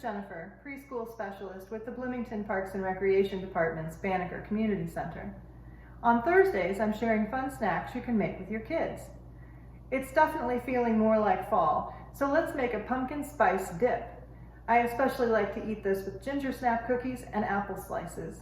Jennifer, preschool specialist with the Bloomington Parks and Recreation Department's Banneker Community Center. On Thursdays, I'm sharing fun snacks you can make with your kids. It's definitely feeling more like fall, so let's make a pumpkin spice dip. I especially like to eat this with ginger snap cookies and apple slices.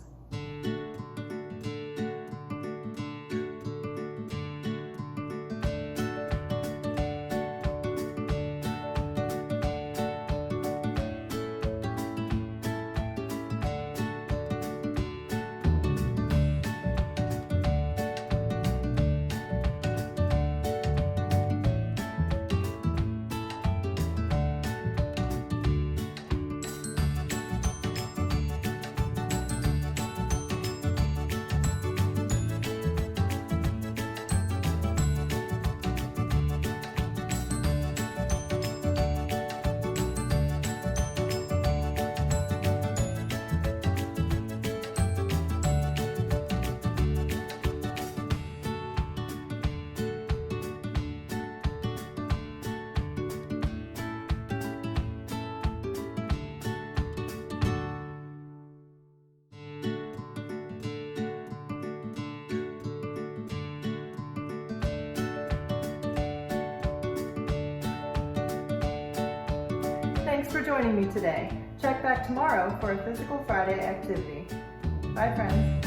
Thanks for joining me today. Check back tomorrow for a Physical Friday activity. Bye, friends.